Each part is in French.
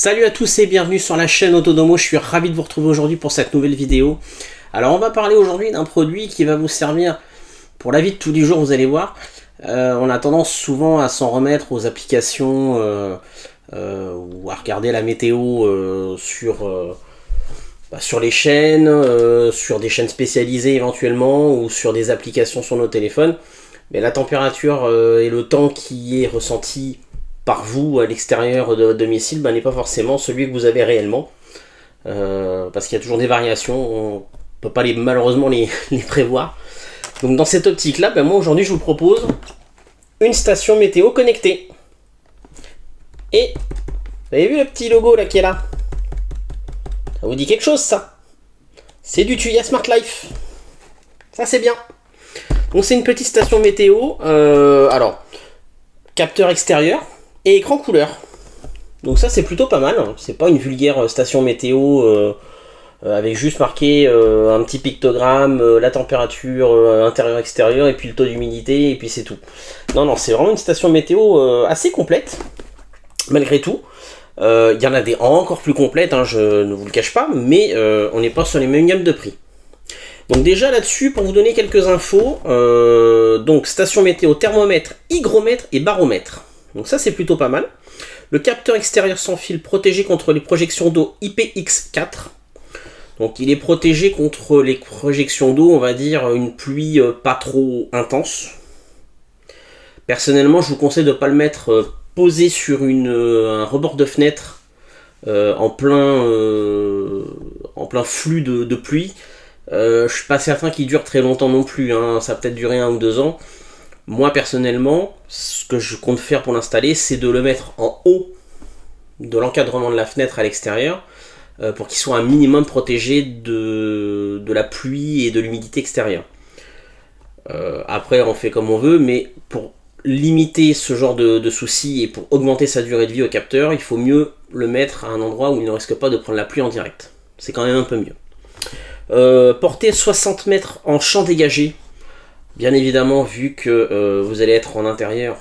Salut à tous et bienvenue sur la chaîne Autodomo, je suis ravi de vous retrouver aujourd'hui pour cette nouvelle vidéo. Alors on va parler aujourd'hui d'un produit qui va vous servir pour la vie de tous les jours, vous allez voir. On a tendance souvent à s'en remettre aux applications ou à regarder la météo sur les chaînes, sur des chaînes spécialisées éventuellement ou sur des applications sur nos téléphones. Mais la température et le temps qui est ressenti par vous à l'extérieur de votre domicile n'est pas forcément celui que vous avez réellement, parce qu'il y a toujours des variations, on ne peut pas malheureusement les prévoir. Donc dans cette optique là, moi aujourd'hui je vous propose une station météo connectée. Et vous avez vu le petit logo là qui est là? Ça vous dit quelque chose ça? C'est du Tuya Smart Life, ça c'est bien. Donc c'est une petite station météo, alors capteur extérieur et écran couleur. Donc ça c'est plutôt pas mal, c'est pas une vulgaire station météo avec juste marqué un petit pictogramme, la température intérieure extérieure et puis le taux d'humidité et puis c'est tout. Non, c'est vraiment une station météo assez complète, malgré tout. Il y en a des encore plus complètes, je ne vous le cache pas, mais on n'est pas sur les mêmes gammes de prix. Donc déjà là-dessus, pour vous donner quelques infos, donc station météo, thermomètre, hygromètre et baromètre. Donc ça c'est plutôt pas mal. Le capteur extérieur sans fil protégé contre les projections d'eau IPX4. Donc il est protégé contre les projections d'eau, on va dire une pluie pas trop intense. Personnellement je vous conseille de ne pas le mettre posé sur un rebord de fenêtre en plein flux de pluie. Je suis pas certain qu'il dure très longtemps non plus, ça va peut-être durer 1 ou 2 ans. Moi personnellement, ce que je compte faire pour l'installer, c'est de le mettre en haut de l'encadrement de la fenêtre à l'extérieur, pour qu'il soit un minimum protégé de la pluie et de l'humidité extérieure. Après on fait comme on veut, mais pour limiter ce genre de soucis et pour augmenter sa durée de vie au capteur, il faut mieux le mettre à un endroit où il ne risque pas de prendre la pluie en direct. C'est quand même un peu mieux. Portée 60 mètres en champ dégagé. Bien évidemment, vu que vous allez être en intérieur,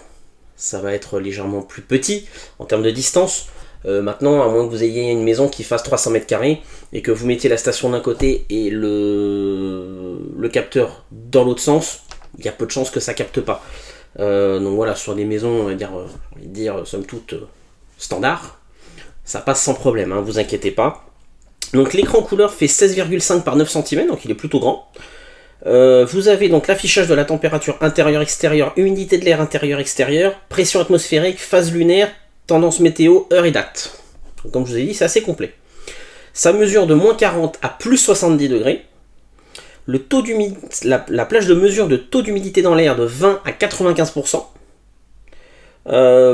ça va être légèrement plus petit en termes de distance. Maintenant, à moins que vous ayez une maison qui fasse 300 mètres carrés et que vous mettiez la station d'un côté et le capteur dans l'autre sens, il y a peu de chances que ça capte pas. Donc voilà, sur des maisons, on va dire somme toute standard, ça passe sans problème, vous inquiétez pas. Donc l'écran couleur fait 16,5 par 9 cm, donc il est plutôt grand. Vous avez donc l'affichage de la température intérieure-extérieure, humidité de l'air intérieur-extérieur, pression atmosphérique, phase lunaire, tendance météo, heure et date. Donc, comme je vous ai dit, c'est assez complet. Ça mesure de moins 40 à plus 70 degrés. Le taux d'humidité, la plage de mesure de taux d'humidité dans l'air de 20 à 95%.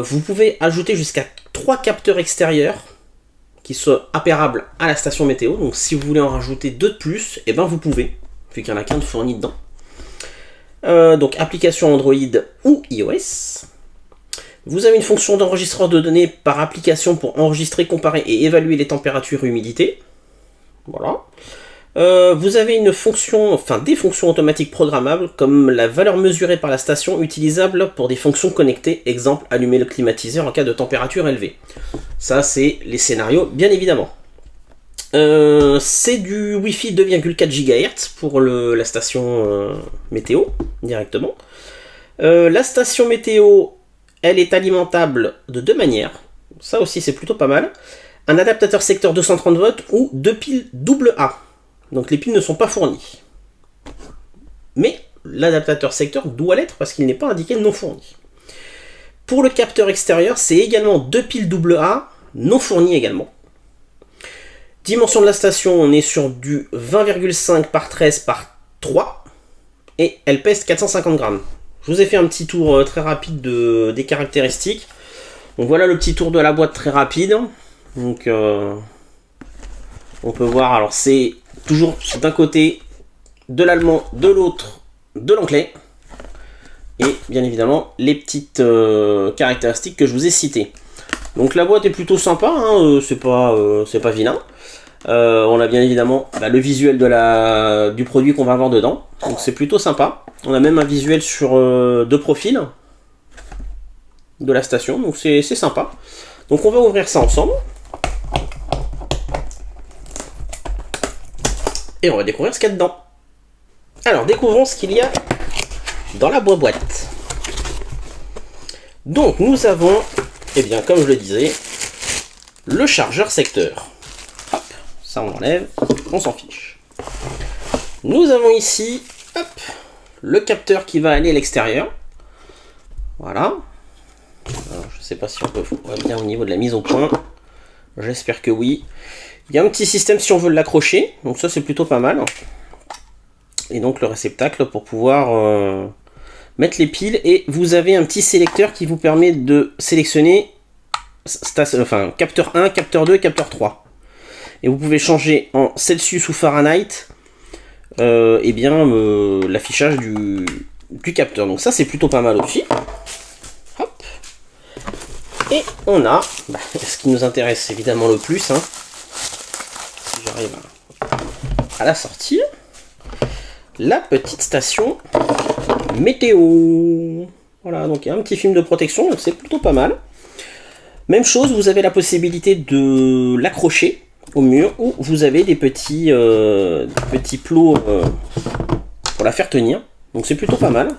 Vous pouvez ajouter jusqu'à 3 capteurs extérieurs qui sont apparables à la station météo. Donc si vous voulez en rajouter 2 de plus, vous pouvez, vu qu'il n'y en a qu'un de fourni dedans. Donc application Android ou iOS. Vous avez une fonction d'enregistreur de données par application pour enregistrer, comparer et évaluer les températures et humidité. Voilà. Vous avez des fonctions automatiques programmables, comme la valeur mesurée par la station utilisable pour des fonctions connectées, exemple allumer le climatiseur en cas de température élevée. Ça c'est les scénarios bien évidemment. C'est du Wi-Fi 2,4 GHz pour la station météo directement. La station météo, elle est alimentable de 2 manières, ça aussi c'est plutôt pas mal. Un adaptateur secteur 230 volts ou 2 piles AA. Donc les piles ne sont pas fournies. Mais l'adaptateur secteur doit l'être parce qu'il n'est pas indiqué non fourni. Pour le capteur extérieur, c'est également 2 piles AA non fournies également. Dimension de la station, on est sur du 20,5 par 13 par 3 et elle pèse 450 grammes. Je vous ai fait un petit tour très rapide des caractéristiques. Donc voilà le petit tour de la boîte très rapide. Donc on peut voir, alors c'est toujours d'un côté de l'allemand, de l'autre de l'anglais. Et bien évidemment les petites caractéristiques que je vous ai citées. Donc la boîte est plutôt sympa, c'est pas vilain. On a bien évidemment le visuel du produit qu'on va avoir dedans. Donc c'est plutôt sympa. On a même un visuel sur 2 profils de la station. Donc c'est sympa. Donc on va ouvrir ça ensemble. Et on va découvrir ce qu'il y a dedans. Alors, découvrons ce qu'il y a dans la boîte. Donc, nous avons, eh bien, comme je le disais, le chargeur secteur. Hop, ça on enlève, on s'en fiche. Nous avons ici, hop, le capteur qui va aller à l'extérieur. Voilà. Alors, je ne sais pas si on peut voir bien au niveau de la mise au point. J'espère que oui. Il y a un petit système si on veut l'accrocher. Donc ça, c'est plutôt pas mal. Et donc le réceptacle pour pouvoir mettre les piles. Et vous avez un petit sélecteur qui vous permet de sélectionner capteur 1, capteur 2, capteur 3. Et vous pouvez changer en Celsius ou Fahrenheit l'affichage du capteur. Donc ça, c'est plutôt pas mal aussi. Hop. Et on a ce qui nous intéresse évidemment le plus. Hein, si j'arrive à la sortir. La petite station météo. Voilà, donc il y a un petit film de protection, donc c'est plutôt pas mal. Même chose, vous avez la possibilité de l'accrocher au mur, ou vous avez des petits plots pour la faire tenir. Donc c'est plutôt pas mal.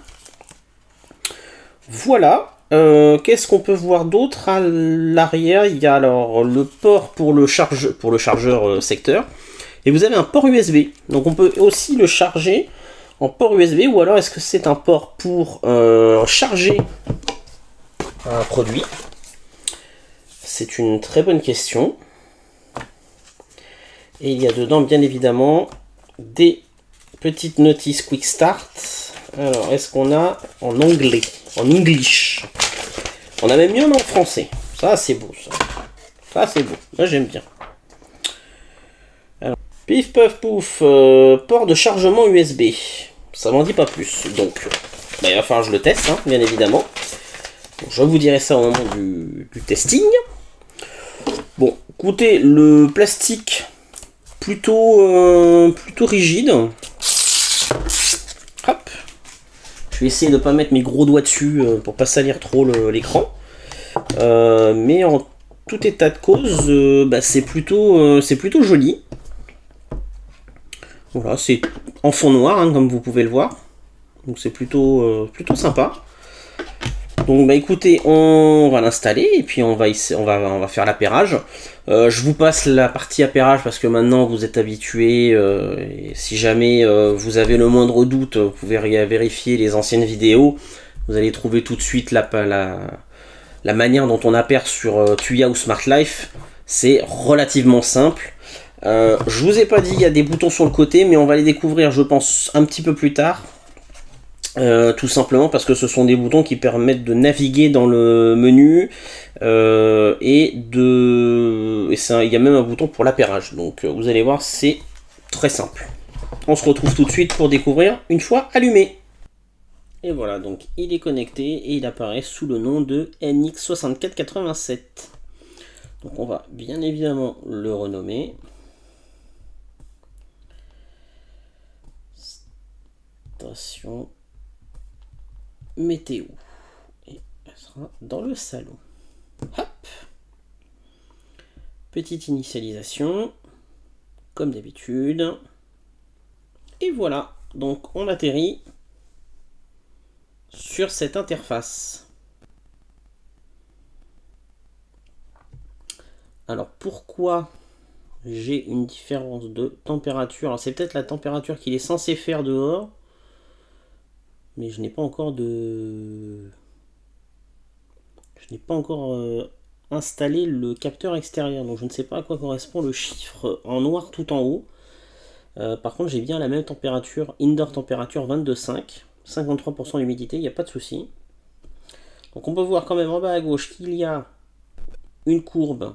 Voilà. Qu'est-ce qu'on peut voir d'autre à l'arrière? Il y a alors le port pour le chargeur secteur. Et vous avez un port USB. Donc on peut aussi le charger en port USB. Ou alors est-ce que c'est un port pour charger un produit? C'est une très bonne question. Et il y a dedans bien évidemment des petites notices Quick Start. Alors est-ce qu'on a en anglais? En English. On a même mis en français. Ça c'est beau ça. Ça c'est beau. Moi j'aime bien. Alors, pif puff pouf, port de chargement USB. Ça m'en dit pas plus. Donc il va falloir que je le teste, hein, bien évidemment. Donc, je vous dirai ça au moment du testing. Bon, écoutez, le plastique plutôt rigide. Hop. Je vais essayer de ne pas mettre mes gros doigts dessus pour pas salir trop l'écran. Mais en tout état de cause, c'est plutôt joli. Voilà, c'est en fond noir, hein, comme vous pouvez le voir. Donc c'est plutôt sympa. Donc écoutez, on va l'installer et puis on va faire l'appairage. Je vous passe la partie appairage parce que maintenant vous êtes habitués. Et si jamais vous avez le moindre doute, vous pouvez vérifier les anciennes vidéos. Vous allez trouver tout de suite la manière dont on appaire sur Tuya ou Smart Life. C'est relativement simple. Je vous ai pas dit, il y a des boutons sur le côté, mais on va les découvrir, je pense, un petit peu plus tard. Tout simplement parce que ce sont des boutons qui permettent de naviguer dans le menu il y a même un bouton pour l'appairage. Donc vous allez voir, c'est très simple. On se retrouve tout de suite pour découvrir une fois allumé. Et voilà, donc il est connecté et il apparaît sous le nom de NX6487. Donc on va bien évidemment le renommer. Station météo. Et elle sera dans le salon. Hop. Petite initialisation. Comme d'habitude. Et voilà. Donc on atterrit sur cette interface. Alors pourquoi j'ai une différence de température? Alors c'est peut-être la température qu'il est censé faire dehors. Mais je n'ai pas encore installé le capteur extérieur, donc je ne sais pas à quoi correspond le chiffre en noir tout en haut. Par contre, j'ai bien la même température, indoor température 22,5, 53% d'humidité, il n'y a pas de souci. Donc on peut voir quand même en bas à gauche qu'il y a une courbe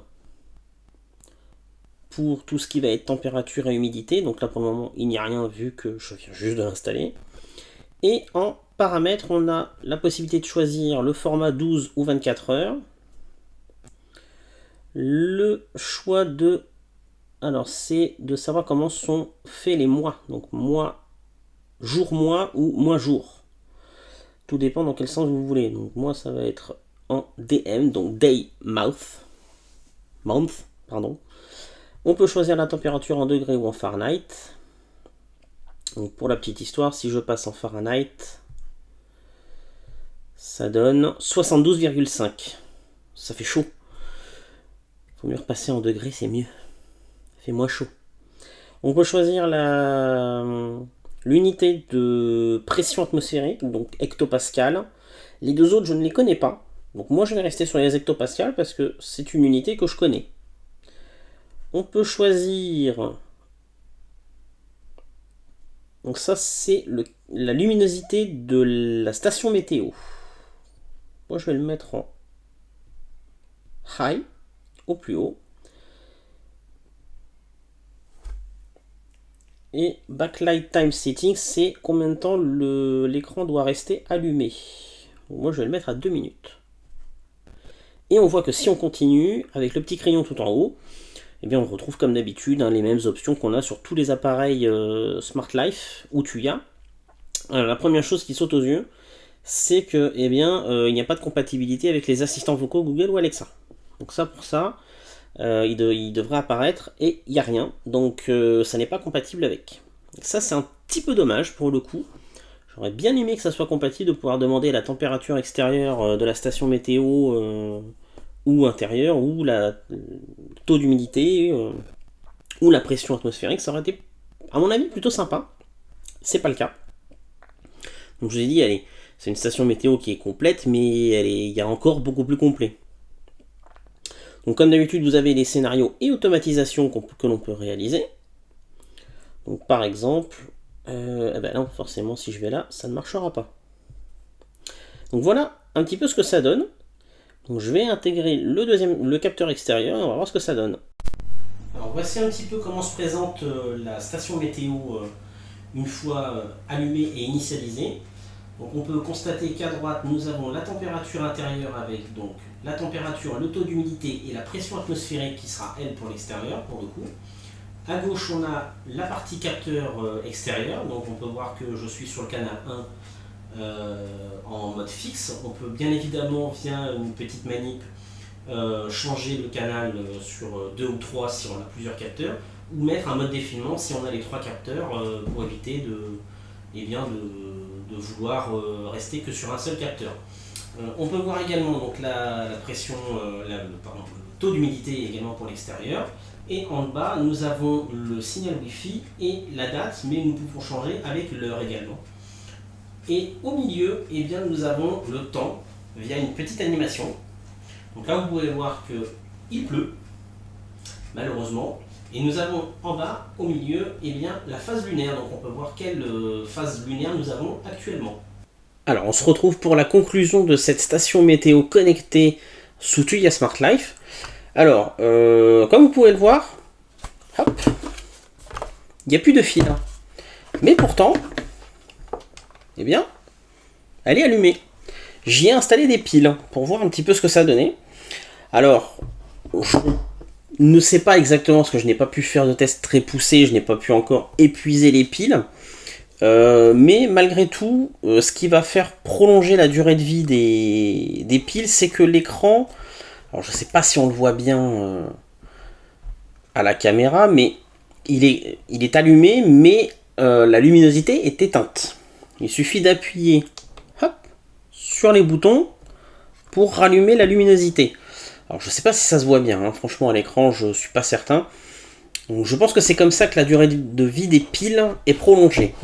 pour tout ce qui va être température et humidité. Donc là pour le moment, il n'y a rien vu que je viens juste de l'installer. Et en paramètres, on a la possibilité de choisir le format 12 ou 24 heures. Le choix de... Alors, c'est de savoir comment sont faits les mois. Donc, mois, jour-mois ou mois-jour. Tout dépend dans quel sens vous voulez. Donc, moi, ça va être en DM, donc Day Month. On peut choisir la température en degrés ou en Fahrenheit. Donc pour la petite histoire, si je passe en Fahrenheit, ça donne 72,5. Ça fait chaud. Faut mieux repasser en degrés, c'est mieux. Ça fait moins chaud. On peut choisir l'unité de pression atmosphérique, donc hectopascal. Les deux autres, je ne les connais pas. Donc moi, je vais rester sur les hectopascales parce que c'est une unité que je connais. On peut choisir... Donc ça, c'est la luminosité de la station météo. Moi, je vais le mettre en high, au plus haut. Et backlight time setting, c'est combien de temps l'écran doit rester allumé. Donc moi, je vais le mettre à 2 minutes. Et on voit que si on continue, avec le petit crayon tout en haut, eh bien on retrouve comme d'habitude les mêmes options qu'on a sur tous les appareils Smart Life ou Tuya. Alors, la première chose qui saute aux yeux, c'est que il n'y a pas de compatibilité avec les assistants vocaux Google ou Alexa. Donc ça, pour ça, il devrait apparaître et il n'y a rien. Donc ça n'est pas compatible avec. Ça, c'est un petit peu dommage pour le coup. J'aurais bien aimé que ça soit compatible, de pouvoir demander la température extérieure de la station météo ou intérieure, ou le taux d'humidité, ou la pression atmosphérique. Ça aurait été, à mon avis, plutôt sympa. C'est pas le cas. Donc je vous ai dit, allez, c'est une station météo qui est complète, mais il y a encore beaucoup plus complet. Donc comme d'habitude, vous avez les scénarios et automatisations que l'on peut réaliser. Donc par exemple, non, forcément, si je vais là, ça ne marchera pas. Donc voilà un petit peu ce que ça donne. Donc je vais intégrer le capteur extérieur et on va voir ce que ça donne. Alors voici un petit peu comment se présente la station météo une fois allumée et initialisée. Donc on peut constater qu'à droite nous avons la température intérieure avec donc la température, le taux d'humidité et la pression atmosphérique qui sera elle pour l'extérieur pour le coup. À gauche on a la partie capteur extérieur, donc on peut voir que je suis sur le canal 1 en mode fixe. On peut bien évidemment via une petite manip changer le canal sur 2 ou 3 si on a plusieurs capteurs, ou mettre un mode défilement si on a les 3 capteurs pour éviter de vouloir rester que sur un seul capteur. On peut voir également donc, la pression, le taux d'humidité également pour l'extérieur. Et en bas, nous avons le signal Wi-Fi et la date, mais nous pouvons changer avec l'heure également. Et au milieu, eh bien, nous avons le temps via une petite animation. Donc là, vous pouvez voir qu'il pleut, malheureusement. Et nous avons en bas, au milieu, eh bien, la phase lunaire. Donc on peut voir quelle phase lunaire nous avons actuellement. Alors on se retrouve pour la conclusion de cette station météo connectée sous Tuya Smart Life. Alors, comme vous pouvez le voir, hop, il n'y a plus de fil. Mais pourtant, eh bien, elle est allumée. J'y ai installé des piles pour voir un petit peu ce que ça donnait. Alors, je ne sais pas exactement parce que je n'ai pas pu faire de tests très poussés, je n'ai pas pu encore épuiser les piles. Mais malgré tout, ce qui va faire prolonger la durée de vie des piles, c'est que l'écran, alors je ne sais pas si on le voit bien à la caméra, mais il est allumé, mais la luminosité est éteinte. Il suffit d'appuyer sur les boutons pour rallumer la luminosité. Alors je ne sais pas si ça se voit bien, hein. Franchement à l'écran je ne suis pas certain. Donc, je pense que c'est comme ça que la durée de vie des piles est prolongée.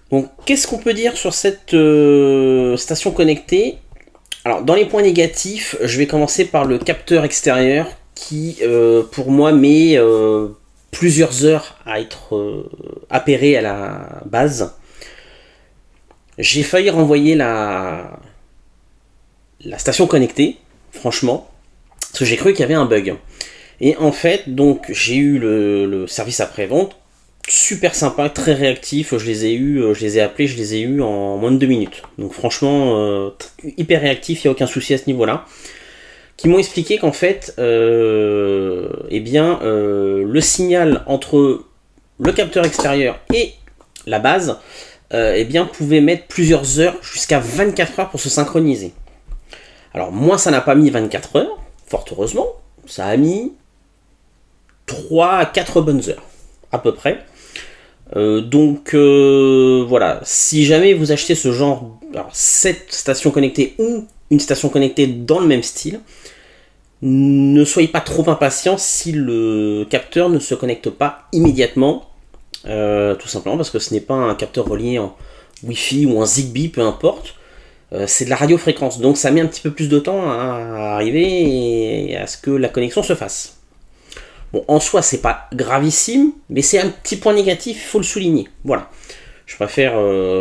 Donc qu'est-ce qu'on peut dire sur cette station connectée? Alors dans les points négatifs, je vais commencer par le capteur extérieur qui pour moi met plusieurs heures à être appairé à la base. J'ai failli renvoyer la station connectée, franchement, parce que j'ai cru qu'il y avait un bug. Et en fait, donc j'ai eu le service après-vente, super sympa, très réactif, je les ai appelés, je les ai eus en moins de 2 minutes. Donc franchement, hyper réactif, il n'y a aucun souci à ce niveau-là. Qui m'ont expliqué qu'en fait, le signal entre le capteur extérieur et la base, pouvait mettre plusieurs heures, jusqu'à 24 heures pour se synchroniser. Alors moi, ça n'a pas mis 24 heures, fort heureusement, ça a mis 3 à 4 bonnes heures, à peu près. Voilà, si jamais vous achetez ce genre, alors cette station connectée ou une station connectée dans le même style, ne soyez pas trop impatient si le capteur ne se connecte pas immédiatement, tout simplement parce que ce n'est pas un capteur relié en Wi-Fi ou en Zigbee, peu importe. C'est de la radiofréquence, donc ça met un petit peu plus de temps à arriver et à ce que la connexion se fasse. Bon, en soi, c'est pas gravissime, mais c'est un petit point négatif, il faut le souligner. Voilà. Je préfère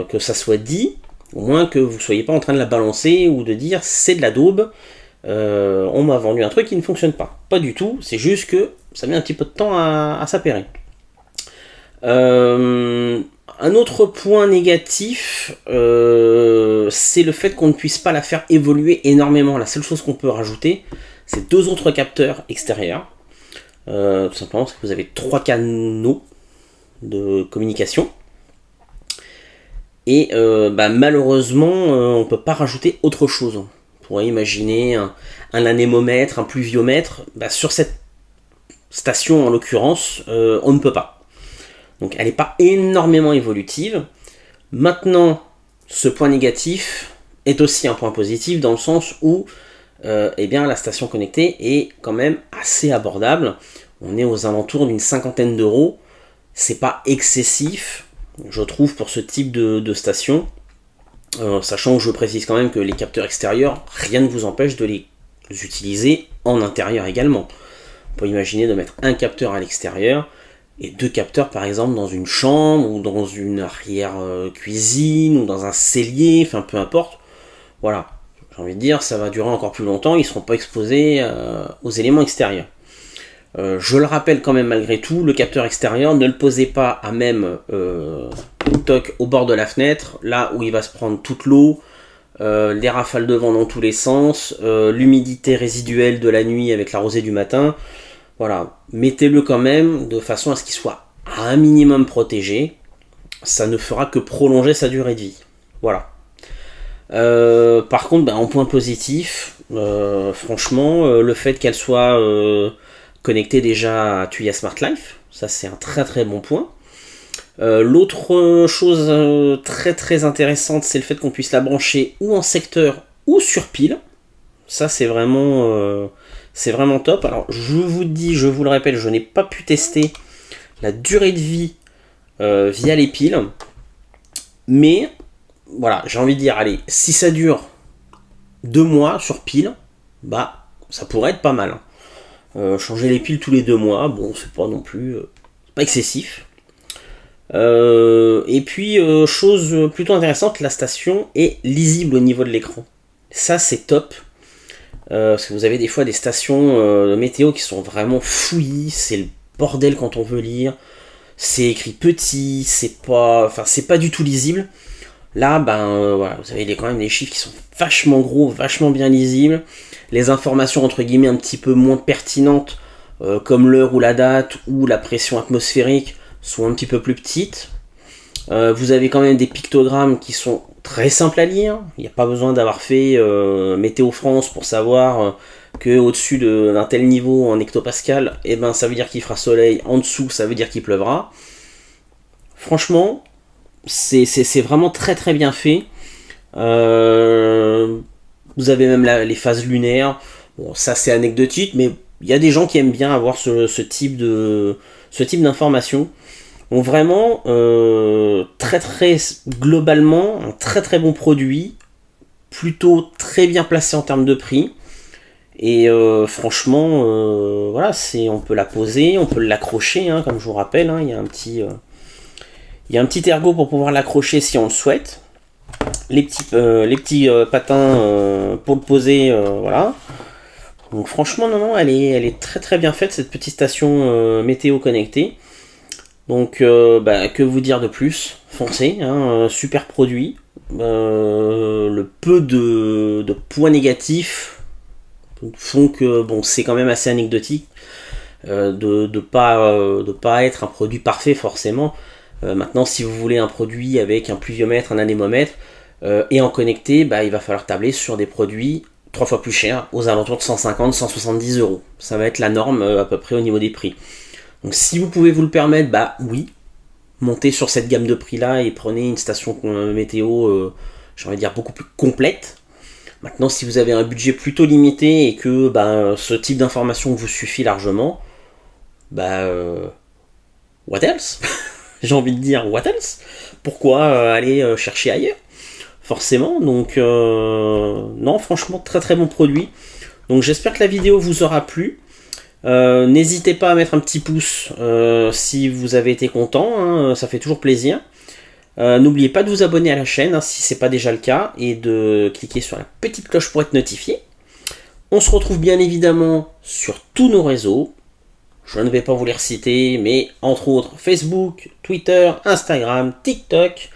que ça soit dit, au moins que vous soyez pas en train de la balancer ou de dire c'est de la daube, on m'a vendu un truc qui ne fonctionne pas. Pas du tout, c'est juste que ça met un petit peu de temps à s'appairer. Un autre point négatif, c'est le fait qu'on ne puisse pas la faire évoluer énormément. La seule chose qu'on peut rajouter, c'est 2 autres capteurs extérieurs. Tout simplement parce que vous avez 3 canaux de communication. Et malheureusement, on ne peut pas rajouter autre chose. On pourrait imaginer un anémomètre, un pluviomètre. Sur cette station, en l'occurrence, on ne peut pas. Donc elle n'est pas énormément évolutive. Maintenant, ce point négatif est aussi un point positif dans le sens où la station connectée est quand même assez abordable. On est aux alentours d'une 50aine d'euros. C'est pas excessif, je trouve, pour ce type de station. Sachant que je précise quand même que les capteurs extérieurs, rien ne vous empêche de les utiliser en intérieur également. On peut imaginer de mettre un capteur à l'extérieur et 2 capteurs par exemple dans une chambre ou dans une arrière cuisine ou dans un cellier, enfin peu importe. Voilà, j'ai envie de dire, ça va durer encore plus longtemps, ils ne seront pas exposés aux éléments extérieurs. Je le rappelle quand même malgré tout, le capteur extérieur, ne le posez pas à même toc au bord de la fenêtre, là où il va se prendre toute l'eau, les rafales de vent dans tous les sens, l'humidité résiduelle de la nuit avec la rosée du matin. Voilà, mettez-le quand même de façon à ce qu'il soit à un minimum protégé. Ça ne fera que prolonger sa durée de vie. Voilà. Par contre, en point positif, franchement, le fait qu'elle soit connectée déjà à Tuya Smart Life, ça c'est un très très bon point. L'autre chose très très intéressante, c'est le fait qu'on puisse la brancher ou en secteur ou sur pile. Ça c'est vraiment top. Alors je vous dis, je vous le rappelle, je n'ai pas pu tester la durée de vie via les piles. Mais voilà, j'ai envie de dire, allez, si ça dure 2 mois sur pile, ça pourrait être pas mal. Changer les piles tous les 2 mois, bon, c'est pas non plus pas excessif. Et puis, chose plutôt intéressante, la station est lisible au niveau de l'écran. Ça, c'est top. Parce que vous avez des fois des stations de météo qui sont vraiment fouillis, c'est le bordel quand on veut lire. C'est écrit petit, c'est pas du tout lisible. Là, voilà, vous avez quand même des chiffres qui sont vachement gros, vachement bien lisibles. Les informations entre guillemets un petit peu moins pertinentes, comme l'heure ou la date ou la pression atmosphérique, sont un petit peu plus petites. Vous avez quand même des pictogrammes qui sont très simples à lire. Il n'y a pas besoin d'avoir fait Météo France pour savoir que au-dessus d'un tel niveau en hectopascal, ça veut dire qu'il fera soleil, en dessous ça veut dire qu'il pleuvra. Franchement, c'est vraiment très très bien fait. Vous avez même les phases lunaires. Bon, ça c'est anecdotique, mais il y a des gens qui aiment bien avoir ce type d'informations. Donc vraiment, très très globalement, un très très bon produit, plutôt très bien placé en termes de prix. Et franchement, voilà, on peut la poser, on peut l'accrocher, comme je vous rappelle, il y a un petit ergot pour pouvoir l'accrocher si on le souhaite. Les petits patins pour le poser, voilà. Donc franchement, non, elle est très très bien faite, cette petite station météo connectée. Donc que vous dire de plus, foncez, super produit. Le peu de points négatifs font que c'est quand même assez anecdotique de pas être un produit parfait forcément. Maintenant, si vous voulez un produit avec un pluviomètre, un anémomètre et en connecté, il va falloir tabler sur des produits 3 fois plus chers, aux alentours de 150-170 euros. Ça va être la norme à peu près au niveau des prix. Donc si vous pouvez vous le permettre, oui. montez sur cette gamme de prix là et prenez une station météo, j'ai envie de dire beaucoup plus complète. Maintenant, si vous avez un budget plutôt limité et que ce type d'information vous suffit largement, what else? J'ai envie de dire what else? Pourquoi aller chercher ailleurs? Forcément, donc non, franchement, très très bon produit. Donc j'espère que la vidéo vous aura plu. N'hésitez pas à mettre un petit pouce si vous avez été content, hein, ça fait toujours plaisir. N'oubliez pas de vous abonner à la chaîne hein, si ce n'est pas déjà le cas et de cliquer sur la petite cloche pour être notifié. On se retrouve bien évidemment sur tous nos réseaux. Je ne vais pas vous les reciter, mais entre autres Facebook, Twitter, Instagram, TikTok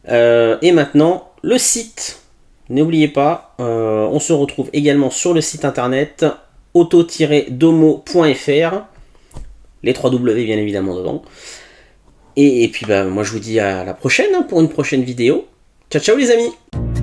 et maintenant le site. N'oubliez pas, on se retrouve également sur le site internet auto-domo.fr, les 3 W bien évidemment dedans. Et puis moi je vous dis à la prochaine hein, pour une prochaine vidéo. Ciao ciao les amis!